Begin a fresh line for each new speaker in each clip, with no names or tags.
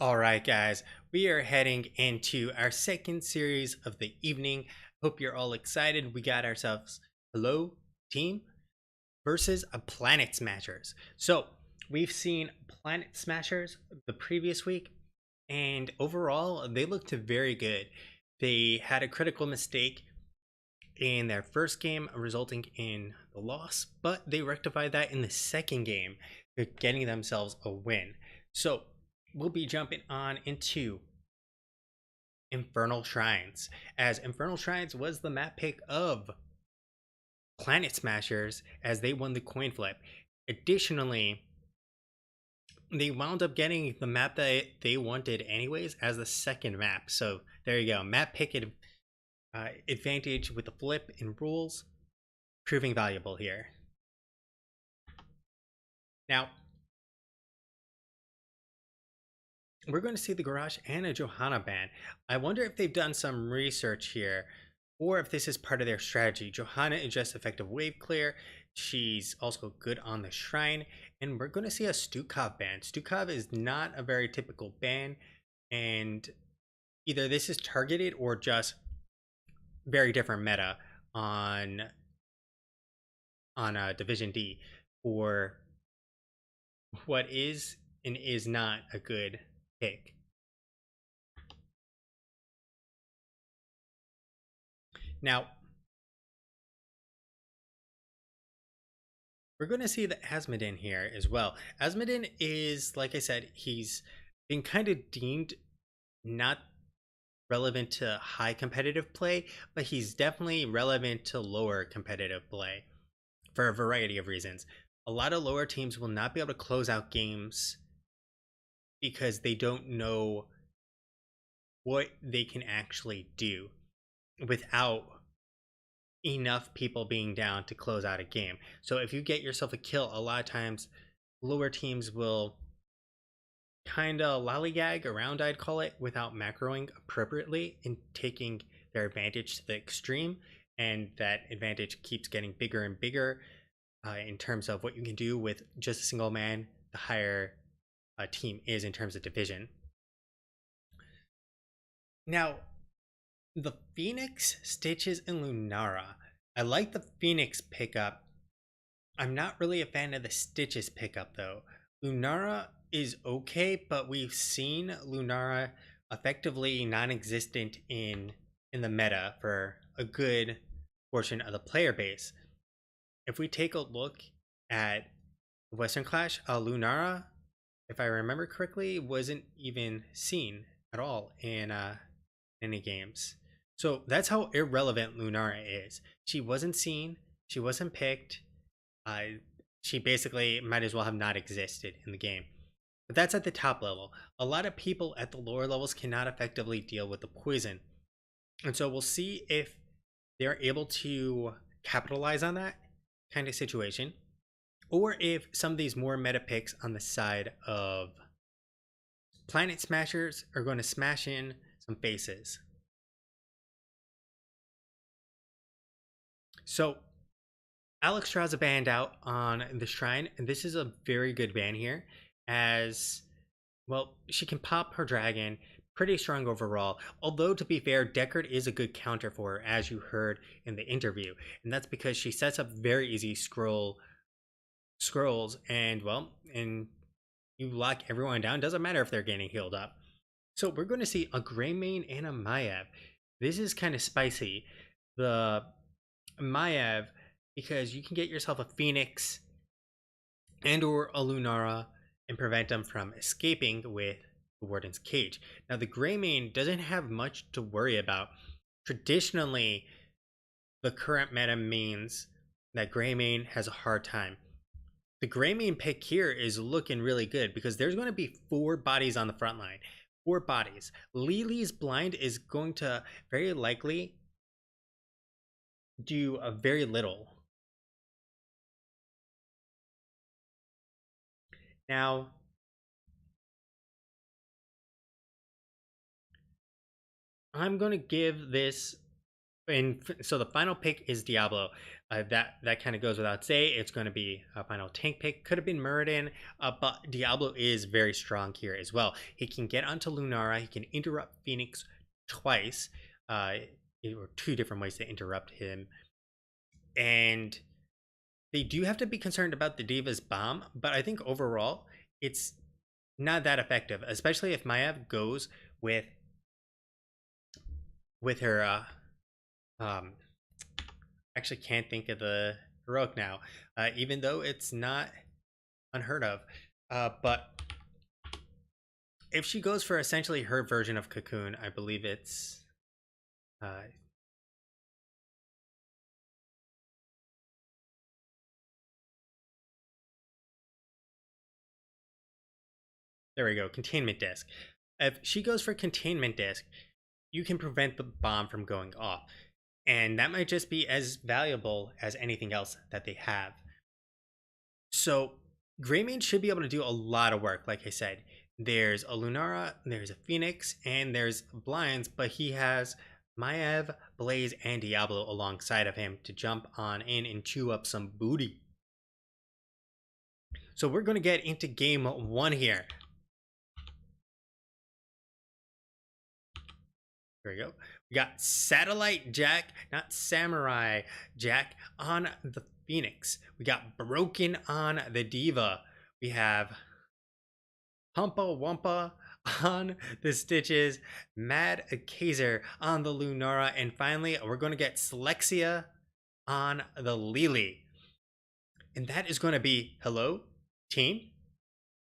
All right, guys, we are heading into our second series of the evening. Hope you're all excited. We got ourselves Hello Team versus a Planet Smashers. So, we've seen Planet Smashers the previous week, and overall, they looked very good. They had a critical mistake in their first game, resulting in the loss, but they rectified that in the second game, getting themselves a win. So, we'll be jumping on into Infernal Shrines, as Infernal Shrines was the map pick of Planet Smashers as they won the coin flip. Additionally, they wound up getting the map that they wanted anyways as the second map. So there you go, map pick advantage with the flip in rules, proving valuable here. Now, we're going to see the Garage and a Johanna ban. I wonder if they've done some research here or if this is part of their strategy. Johanna is just effective wave clear. She's also good on the shrine. And we're going to see a Stukov ban. Stukov is not a very typical ban. And either this is targeted or just very different meta on Division D for what is and is not a good pick. Now, we're going to see the Asmodin here as well. Asmodin is, like I said, he's been kind of deemed not relevant to high competitive play, but he's definitely relevant to lower competitive play for a variety of reasons. A lot of lower teams will not be able to close out games because they don't know what they can actually do without enough people being down to close out a game. So if you get yourself a kill, a lot of times lower teams will kind of lollygag around, I'd call it, without macroing appropriately and taking their advantage to the extreme. And that advantage keeps getting bigger and bigger in terms of what you can do with just a single man, the higher a team is in terms of division. Now, the Phoenix, Stitches, and Lunara. I like the Phoenix pickup. I'm not really a fan of the Stitches pickup though. Lunara is okay, but we've seen Lunara effectively non-existent in the meta for a good portion of the player base. If we take a look at Western Clash, Lunara, if I remember correctly, wasn't even seen at all in any games. So that's how irrelevant Lunara is. She wasn't seen, she wasn't picked, uh, she basically might as well have not existed in the game. But that's at the top level. A lot of people at the lower levels cannot effectively deal with the poison. And so we'll see if they're able to capitalize on that kind of situation, or if some of these more meta picks on the side of Planet Smashers are going to smash in some faces. So Alex draws a band out on the shrine, and this is a very good band here, as well, she can pop her dragon, pretty strong overall. Although, to be fair, Deckard is a good counter for her, as you heard in the interview, and that's because she sets up very easy scrolls, and well, and you lock everyone down. Doesn't matter if they're getting healed up. So we're going to see a Greymane and a Maiev. This is kind of spicy. The Maiev, because you can get yourself a Phoenix and or a Lunara and prevent them from escaping with the Warden's Cage. Now the Greymane doesn't have much to worry about. Traditionally, the current meta means that Greymane has a hard time. The Greymane pick here is looking really good because there's going to be 4 bodies on the front line. 4 bodies. Lily's blind is going to very likely do a very little. Now, I'm going to give this And so the final pick is Diablo. That kind of goes without say. It's going to be a final tank pick. Could have been Muradin, but Diablo is very strong here as well. He can get onto Lunara. He can interrupt Phoenix twice, uh, or two different ways to interrupt him. And they do have to be concerned about the Diva's bomb, but I think overall it's not that effective, especially if Maiev goes with her um actually can't think of the heroic now, even though it's not unheard of. But if she goes for essentially her version of Cocoon, I believe it's. There we go, Containment Disc. If she goes for Containment Disc, you can prevent the bomb from going off. And that might just be as valuable as anything else that they have. So Greymane should be able to do a lot of work, like I said. There's a Lunara, there's a Phoenix, and there's Blinds, but he has Maiev, Blaze, and Diablo alongside of him to jump on in and chew up some booty. So we're going to get into game one here. There we go. We got Satellite Jack, not Samurai Jack, on the Phoenix. We got Broken on the Diva. We have Humpa Wumpa on the Stitches, Mad Kaiser on the Lunara, and finally, we're going to get Slexia on the Lily. And that is going to be, hello, team?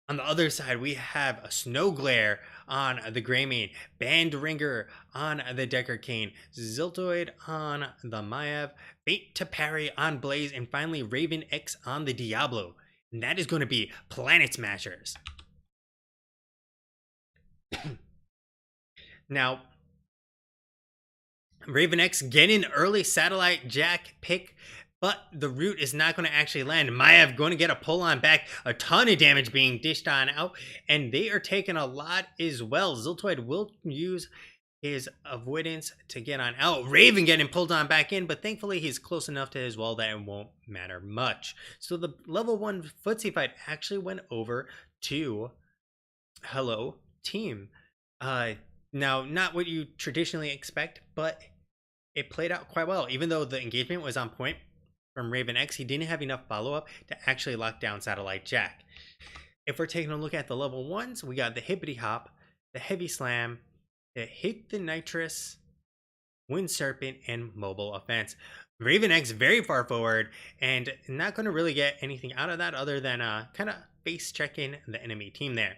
On the other side, we have a Snow Glare on the Greymane, Bandringer on the Decker Cane, Ziltoid on the Maiev, Fate to Parry on Blaze, and finally Raven X on the Diablo. And that is going to be Planet Smashers. Now, Raven X getting an early Satellite Jack pick, but the root is not going to actually land. Maiev going to get a pull on back, a ton of damage being dished on out, and they are taking a lot as well. Ziltoid will use his avoidance to get on out. Raven getting pulled on back in, but thankfully he's close enough to his wall that it won't matter much. So the level 1 footsie fight actually went over to Hello Team. Now, not what you traditionally expect, but it played out quite well. Even though the engagement was on point from Raven X, he didn't have enough follow-up to actually lock down Satellite Jack. If we're taking a look at the level 1s, we got the Hippity Hop, the Heavy Slam, the Hit the Nitrous, Wind Serpent, and Mobile Offense. Raven X very far forward and not going to really get anything out of that other than kind of face checking the enemy team there.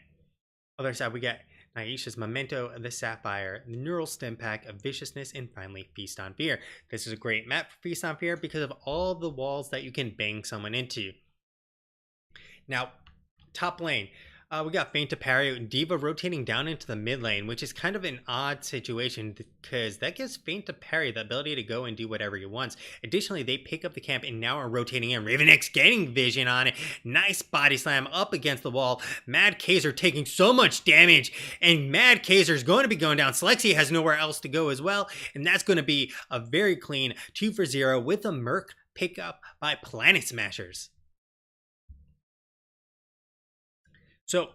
Other side, we got Naisha's Memento, the Sapphire, the Neural Stem Pack of Viciousness, and finally Feast on Fear. This is a great map for Feast on Fear because of all the walls that you can bang someone into. Now, top lane. We got Feint to Parry, Diva rotating down into the mid lane, which is kind of an odd situation because that gives Feint to Parry the ability to go and do whatever he wants. Additionally, they pick up the camp and now are rotating in. Raven X getting vision on it. Nice body slam up against the wall. Mad Kaiser taking so much damage, and Mad Kaiser is going to be going down. Slexia has nowhere else to go as well, and that's going to be a very clean 2-for-0 with a Merc pickup by Planet Smashers. So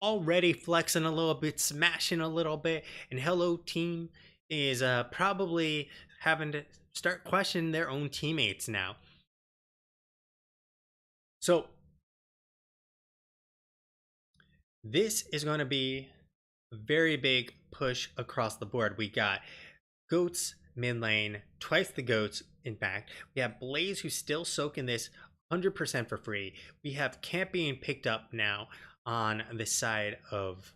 already flexing a little bit, smashing a little bit, and Hello Team is probably having to start questioning their own teammates now. So this is going to be a very big push across the board. We got Goats mid lane, twice the Goats in fact. We have Blaze who's still soaking this 100% for free. We have Camp being picked up now on the side of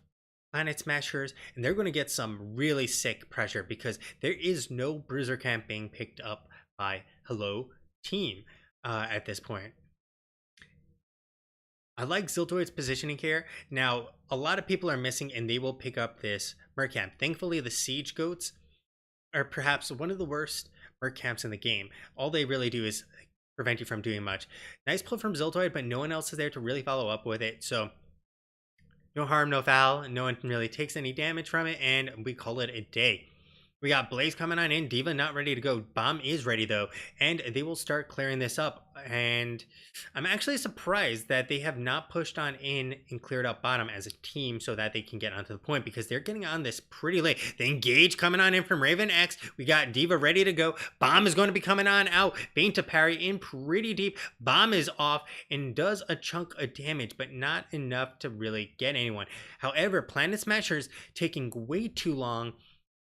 Planet Smashers, and they're going to get some really sick pressure because there is no Bruiser Camp being picked up by Hello Team at this point. I like Ziltoid's positioning here. Now, a lot of people are missing and they will pick up this Merc Camp. Thankfully, the Siege Goats are perhaps one of the worst Merc Camps in the game. All they really do is prevent you from doing much. Nice pull from Ziltoid, but no one else is there to really follow up with it. So no harm, no foul. No one really takes any damage from it, and we call it a day. We got Blaze coming on in. Diva not ready to go. Bomb is ready though, and they will start clearing this up. And I'm actually surprised that they have not pushed on in and cleared up bottom as a team so that they can get onto the point, because they're getting on this pretty late. The engage coming on in from Raven X. We got Diva ready to go. Bomb is going to be coming on out. Bane to parry in pretty deep. Bomb is off and does a chunk of damage, but not enough to really get anyone. However, Planet Smashers taking way too long,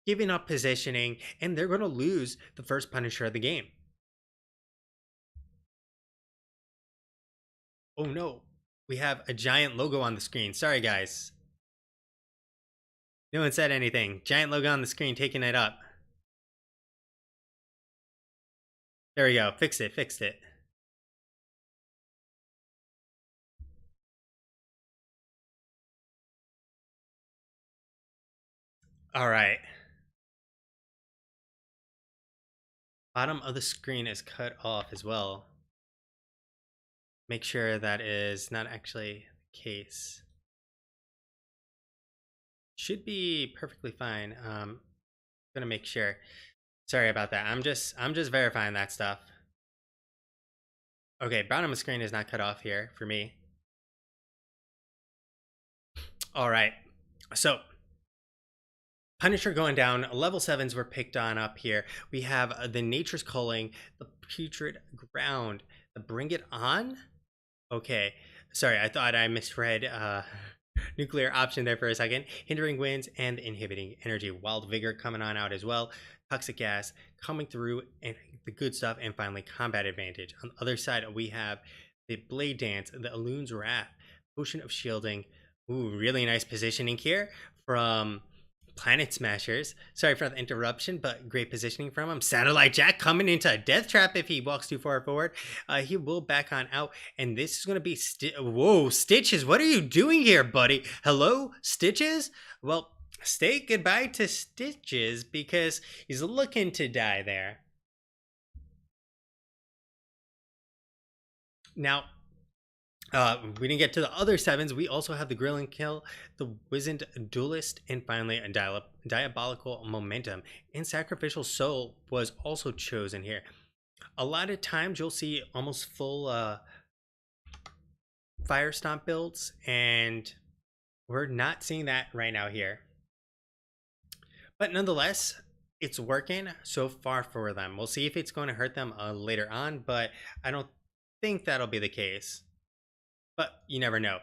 giving up positioning, and they're going to lose the first Punisher of the game. Oh no, we have a giant logo on the screen. Sorry, guys. No one said anything. Giant logo on the screen, taking it up. There we go. Fixed it, fixed it. All right. Bottom of the screen is cut off as well. Make sure that is not actually the case. Should be perfectly fine. Gonna make sure. Sorry about that. I'm just verifying that stuff. Okay, bottom of the screen is not cut off here for me. All right. So Punisher going down. Level 7s were picked on up here. We have the Nature's Calling, the Putrid Ground, the Bring It On. Okay. Sorry, I thought I misread nuclear option there for a second. Hindering winds and inhibiting energy. Wild Vigor coming on out as well. Toxic gas coming through, and the good stuff, and finally combat advantage. On the other side, we have the Blade Dance, the Elun's Wrath, Potion of Shielding. Ooh, really nice positioning here from Planet Smashers. Sorry for the interruption, but great positioning from him. Satellite Jack coming into a death trap if he walks too far forward. He will back on out, and this is going to be... Whoa, Stitches, what are you doing here, buddy? Hello, Stitches? Well, say goodbye to Stitches because he's looking to die there. Now, we didn't get to the other 7s. We also have the Grill and Kill, the Wizened Duelist, and finally a Diabolical Momentum. And Sacrificial Soul was also chosen here. A lot of times you'll see almost full Fire Stomp builds, and we're not seeing that right now here. But nonetheless, it's working so far for them. We'll see if it's going to hurt them later on, but I don't think that'll be the case. But you never know.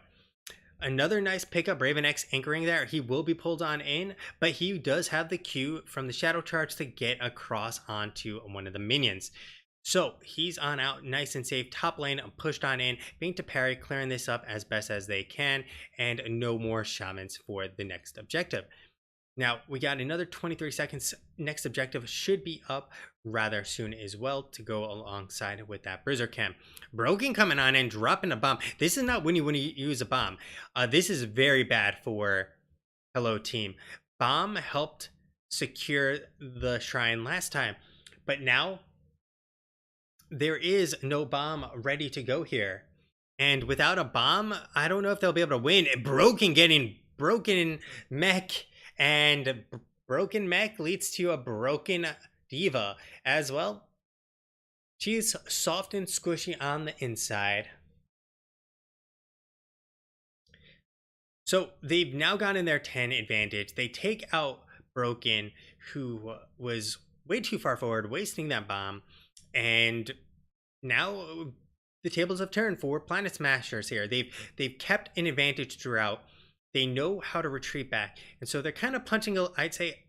Another nice pickup, Raven X anchoring there. He will be pulled on in, but he does have the Q from the Shadow Charge to get across onto one of the minions. So he's on out nice and safe. Top lane pushed on in. Being to parry, clearing this up as best as they can, and no more shamans for the next objective. Now, we got another 23 seconds. Next objective should be up rather soon as well to go alongside with that Bruiser Cam. Broken coming on and dropping a bomb. This is not when you use a bomb. This is very bad for Hello Team. Bomb helped secure the shrine last time, but now there is no bomb ready to go here. And without a bomb, I don't know if they'll be able to win. Broken getting broken mech, and broken mech leads to a broken Diva as well. She's soft and squishy on the inside. So they've now gotten their 10 advantage. They take out Broken, who was way too far forward, wasting that bomb. And now the tables have turned for Planet Smashers here. They've kept an advantage throughout. They know how to retreat back, and so they're kind of punching, I'd say,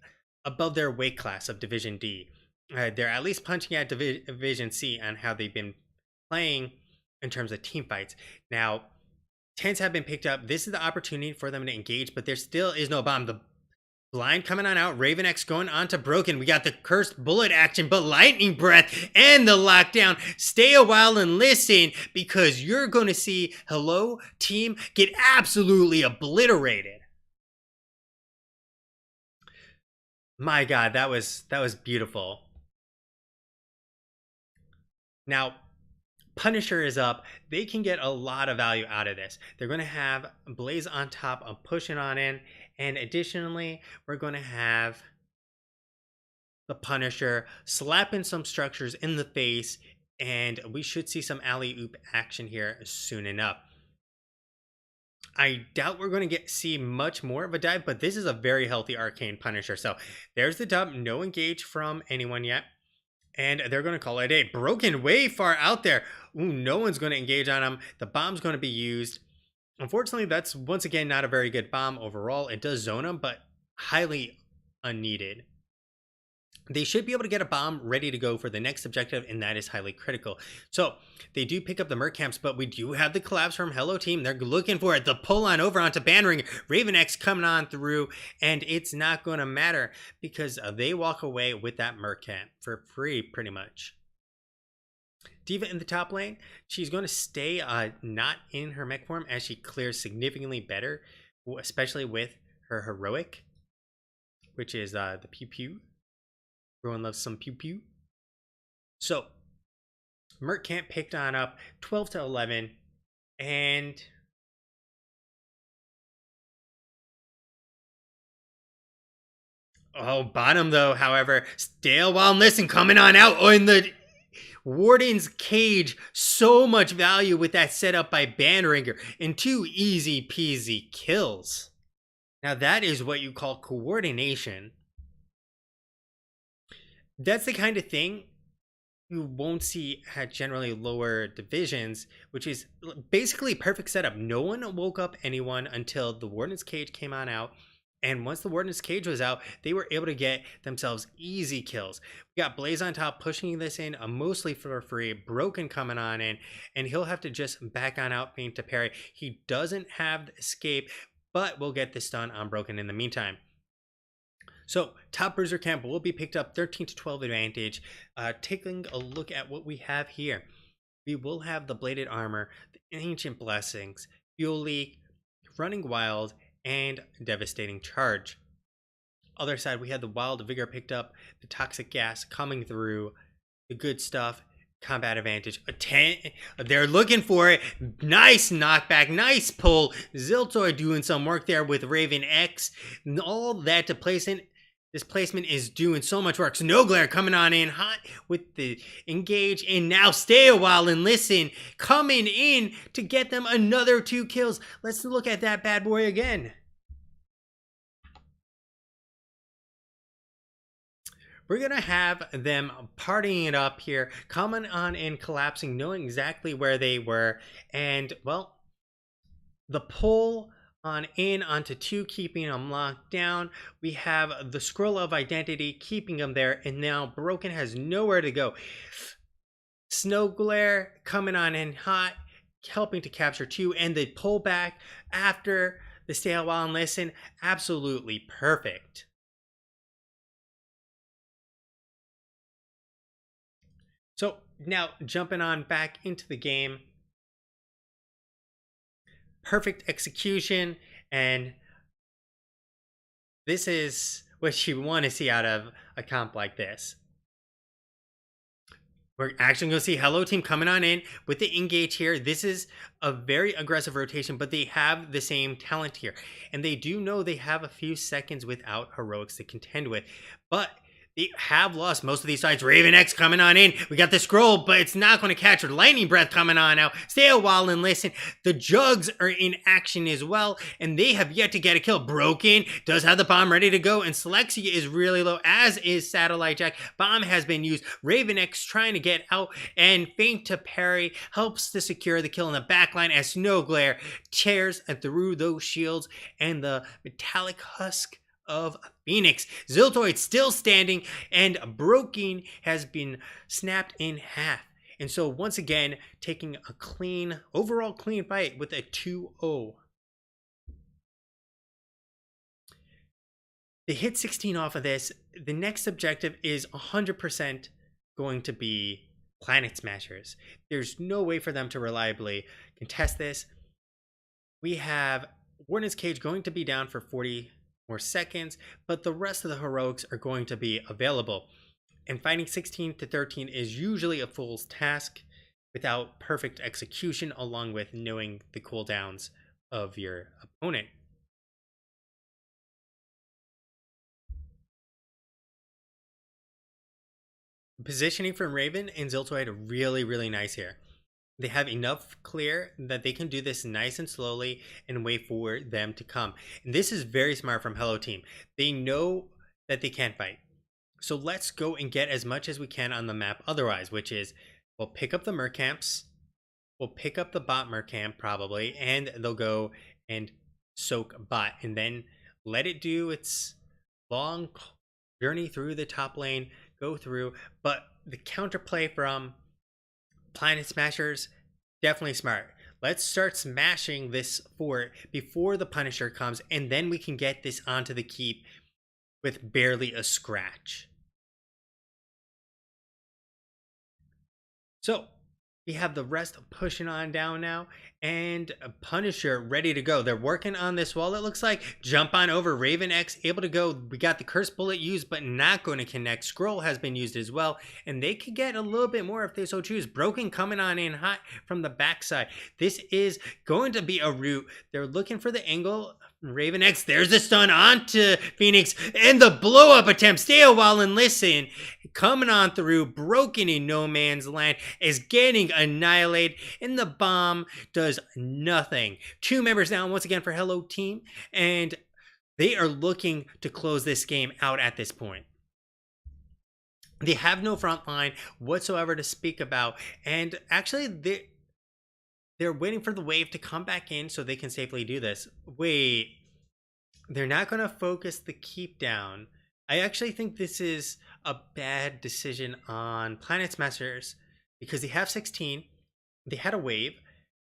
above their weight class of Division D. They're at least punching at Division C on how they've been playing in terms of team fights. Now, tents have been picked up. This is the opportunity for them to engage, but there still is no bomb. The blind coming on out. Raven X going on to Broken. We got the cursed bullet action, but lightning breath and the lockdown. Stay a while and listen, because you're going to see Hello Team get absolutely obliterated. My God, that was beautiful. Now, Punisher is up. They can get a lot of value out of this. They're going to have Blaze on top of pushing on in. And additionally, we're going to have the Punisher, slapping some structures in the face, and we should see some alley oop action here soon enough. I doubt we're going to see much more of a dive, but this is a very healthy Arcane Punisher. So there's the dub. No engage from anyone yet. And they're going to call it a day. Broken way far out there. Ooh, no one's going to engage on him. The bomb's going to be used. Unfortunately, that's once again not a very good bomb overall. It does zone him, but highly unneeded. They should be able to get a bomb ready to go for the next objective, and that is highly critical. So they do pick up the Merc camps, but we do have the collapse from Hello Team. They're looking for it. The pull on over onto Banring. Raven X coming on through, and it's not going to matter because they walk away with that Merc camp for free, pretty much. D.Va in the top lane, she's going to stay not in her mech form as she clears significantly better, especially with her heroic, which is the Pew Pew. Everyone loves some pew pew. So, Merc camp picked on up 12 to 11. And bottom though, however, stay a while and listen, coming on out. Oh, in the Warden's cage, so much value with that setup by Bandringer and 2 easy peasy kills. Now that is what you call coordination. That's the kind of thing you won't see at generally lower divisions, which is basically perfect setup. No one woke up anyone until the Warden's cage came on out. And once the Warden's cage was out, they were able to get themselves easy kills. We got Blaze on top pushing this in mostly for free. Broken coming on in, and he'll have to just back on out feint to parry. He doesn't have the escape, but we'll get this done on Broken in the meantime. So top bruiser camp will be picked up 13 to 12 advantage. Taking a look at what we have here, we will have the bladed armor, the ancient blessings, fuel leak, running wild, and devastating charge. Other side, we had the wild vigor picked up, the toxic gas coming through, the good stuff, combat advantage. They're looking for it. Nice knockback, nice pull. Ziltor doing some work there with Raven X. All that to place in. This placement is doing so much work. Snowglare coming on in hot with the engage, and now stay a while and listen. Coming in to get them another 2 kills. Let's look at that bad boy again. We're going to have them partying it up here, coming on in, collapsing, knowing exactly where they were. And, well, the pull on in onto 2, keeping them locked down. We have the scroll of identity keeping them there, and now Broken has nowhere to go. Snowglare coming on in hot, helping to capture 2, and the pullback after the stay a while and listen, absolutely perfect. So now jumping on back into the game. Perfect execution, and this is what you want to see out of a comp like this. We're actually going to see Hello Team coming on in with the engage here. This is a very aggressive rotation, but they have the same talent here, and they do know they have a few seconds without heroics to contend with, but they have lost most of these sides. Raven X coming on in. We got the scroll, but it's not going to catch her. Lightning Breath coming on now. Stay a while and listen. The Jugs are in action as well, and they have yet to get a kill. Broken does have the bomb ready to go, and Selexia is really low, as is Satellite Jack. Bomb has been used. Raven X trying to get out, and feint to parry helps to secure the kill in the backline as Snowglare tears through those shields, and the metallic husk of Phoenix. Ziltoid still standing, and Broken has been snapped in half. And so once again, taking a clean, overall clean fight with a 2-0. They hit 16 off of this. The next objective is 100% going to be Planet Smashers. There's no way for them to reliably contest this. We have Warden's Cage going to be down for 40 more seconds, but the rest of the heroics are going to be available. And fighting 16 to 13 is usually a fool's task without perfect execution, along with knowing the cooldowns of your opponent. Positioning from Raven and Ziltoid are really, really nice here. They have enough clear that they can do this nice and slowly and wait for them to come. And this is very smart from Hello Team. They know that they can't fight. So let's go and get as much as we can on the map otherwise, which is we'll pick up the Mercamps, we'll pick up the bot Mercamp probably, and they'll go and soak bot and then let it do its long journey through the top lane, go through. But the counterplay from Planet Smashers, definitely smart. Let's start smashing this fort before the Punisher comes, and then we can get this onto the keep with barely a scratch. So we have the rest pushing on down now, and a Punisher ready to go. They're working on this wall, it looks like. Jump on over. Raven X able to go. We got the Curse Bullet used, but not going to connect. Scroll has been used as well, and they could get a little bit more if they so choose. Broken coming on in hot from the backside. This is going to be a root. They're looking for the angle. Raven X, there's the stun onto Phoenix, and the blow up attempt. Stay a while and listen. Coming on through, broken in no man's land, is getting annihilated, and the bomb does nothing. 2 members down once again for Hello Team, and they are looking to close this game out at this point. They have no front line whatsoever to speak about, and actually they're waiting for the wave to come back in so they can safely do this. Wait, they're not going to focus the keep down. I actually think this is a bad decision on Planet Smashers because they have 16, they had a wave,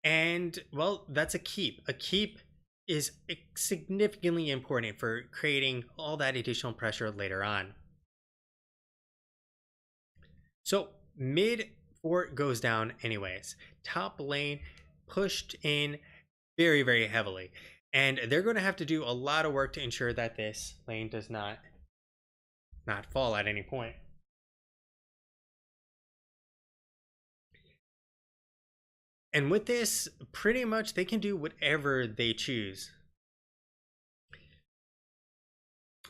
and well, that's a keep. A keep is significantly important for creating all that additional pressure later on. So mid fort goes down anyways. Top lane pushed in very, very heavily, and they're going to have to do a lot of work to ensure that this lane does not fall at any point. And with this, pretty much they can do whatever they choose.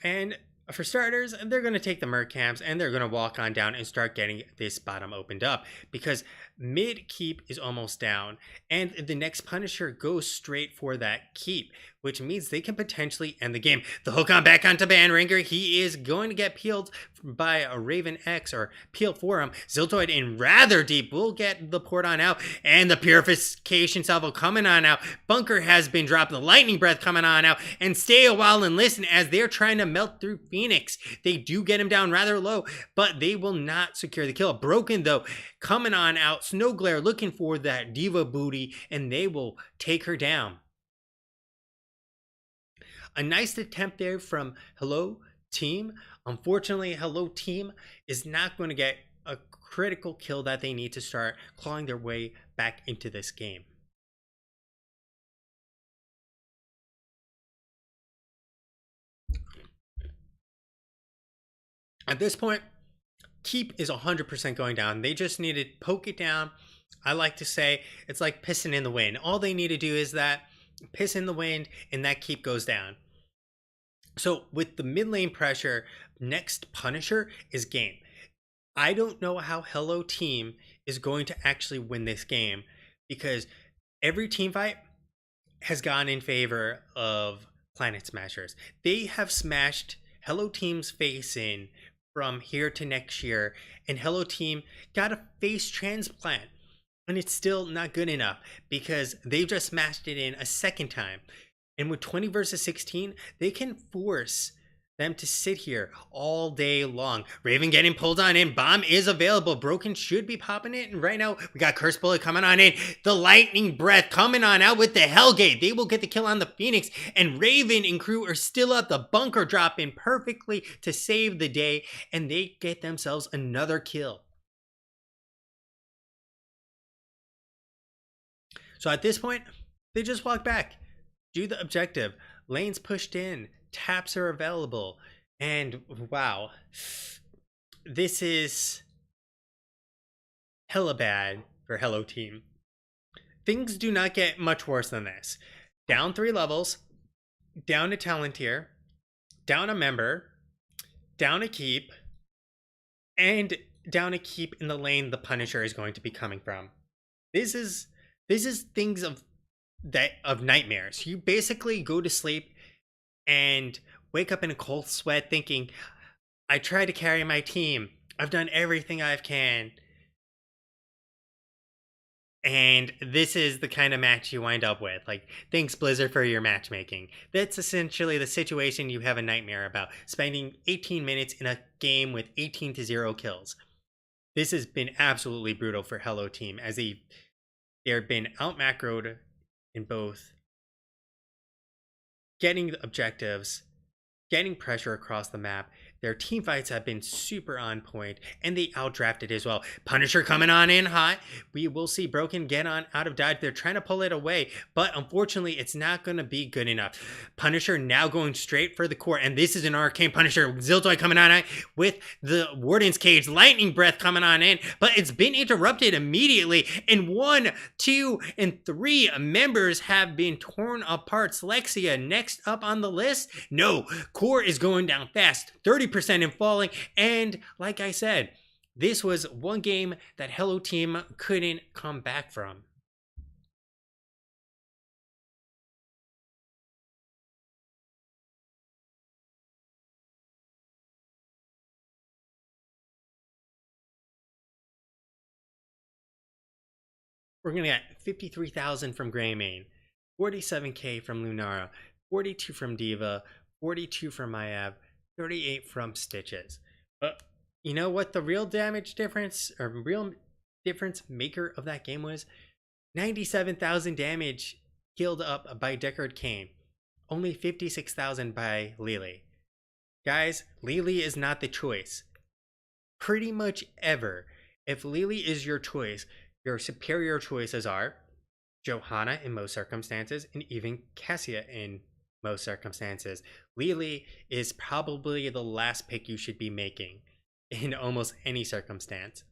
And for starters, they're going to take the Mercamps and they're going to walk on down and start getting this bottom opened up because mid keep is almost down, and the next Punisher goes straight for that keep, which means they can potentially end the game. The hook on back onto Banringer. He is going to get peeled by a Raven X, or peeled for him. Ziltoid in rather deep will get the port on out, and the Purification Salvo coming on out. Bunker has been dropped. The Lightning Breath coming on out, and stay a while and listen as they're trying to melt through Phoenix. They do get him down rather low, but they will not secure the kill. Broken though, coming on out. Snow Glare looking for that Diva booty, and they will take her down. A nice attempt there from Hello Team. Unfortunately, Hello Team is not going to get a critical kill that they need to start clawing their way back into this game. At this point, keep is 100% going down. They just need to poke it down. I like to say it's like pissing in the wind. All they need to do is that piss in the wind, and that keep goes down. So with the mid lane pressure, next Punisher is game. I don't know how Hello Team is going to actually win this game because every team fight has gone in favor of Planet Smashers. They have smashed Hello Team's face in from here to next year, and Hello Team got a face transplant, and it's still not good enough because they've just smashed it in a second time. And with 20 versus 16, they can force them to sit here all day long. Raven getting pulled on in. Bomb is available. Broken should be popping it. And right now, we got Curse Bullet coming on in. The Lightning Breath coming on out with the Hellgate. They will get the kill on the Phoenix. And Raven and crew are still up. The Bunker drop in perfectly to save the day. And they get themselves another kill. So at this point, they just walk back. Do the objective. Lanes pushed in. Taps are available. And wow. This is hella bad for Hello Team. Things do not get much worse than this. Down 3 levels. Down a talent tier. Down a member. Down a keep. And down a keep in the lane the Punisher is going to be coming from. This is things of nightmares. You basically go to sleep and wake up in a cold sweat thinking, I tried to carry my team. I've done everything I can. And this is the kind of match you wind up with. Like, thanks Blizzard for your matchmaking. That's essentially the situation you have a nightmare about. Spending 18 minutes in a game with 18-0 kills. This has been absolutely brutal for Hello Team, as they've been out macroed in both getting the objectives, getting pressure across the map. Their team fights have been super on point, and they outdrafted as well. Punisher coming on in hot. We will see Broken get on out of dodge. They're trying to pull it away, but unfortunately, it's not going to be good enough. Punisher now going straight for the core, and this is an arcane Punisher. Ziltoy coming on in with the Warden's Cage. Lightning Breath coming on in, but it's been interrupted immediately, and 1, 2, and 3 members have been torn apart. Slexia next up on the list. No, core is going down fast. 30% and falling, and like I said, this was one game that Hello Team couldn't come back from. We're gonna get 53,000 from Greymane, 47k from Lunara, 42 from Diva, 42 from Mayav, 38 from Stitches. You know what the real damage difference, or real difference maker of that game was? 97,000 damage healed up by Deckard Cain. Only 56,000 by Lily. Guys, Lily is not the choice. Pretty much ever. If Lily is your choice, your superior choices are Johanna in most circumstances, and even Cassia in most circumstances. Lily is probably the last pick you should be making in almost any circumstance.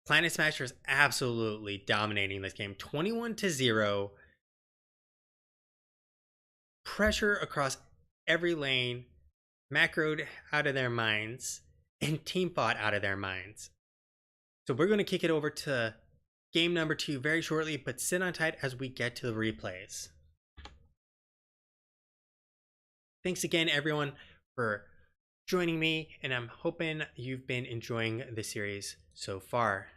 Planet Smasher is absolutely dominating this game. 21-0. Pressure across every lane. Macroed out of their minds. And team fought out of their minds. So we're going to kick it over to game number 2 very shortly, but sit on tight as we get to the replays. Thanks again, everyone, for joining me, and I'm hoping you've been enjoying the series so far.